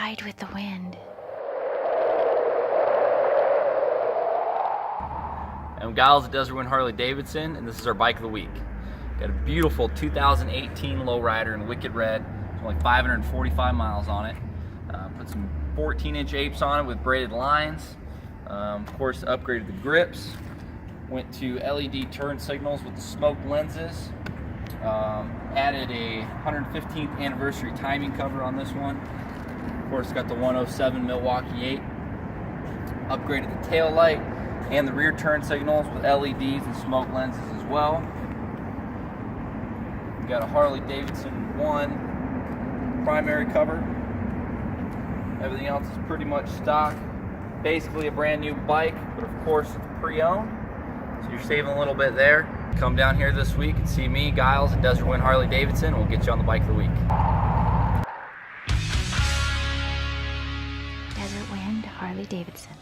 Ride with the wind. I'm Giles at Desert Wind Harley-Davidson, and this is our bike of the week. Got a beautiful 2018 lowrider in wicked red. It's only 545 miles on it. Put some 14-inch apes on it with braided lines. Of course, upgraded the grips. Went to LED turn signals with the smoked lenses. Added a 115th anniversary timing cover on this one. Of course, got the 107 Milwaukee 8. Upgraded the tail light and the rear turn signals with LEDs and smoke lenses as well. We got a Harley-Davidson 1 primary cover. Everything else is pretty much stock. Basically a brand new bike, but of course it's pre-owned. So you're saving a little bit there. Come down here this week and see me, Giles, at Desert Wind Harley-Davidson. We'll get you on the bike of the week. Desert Wind Harley-Davidson.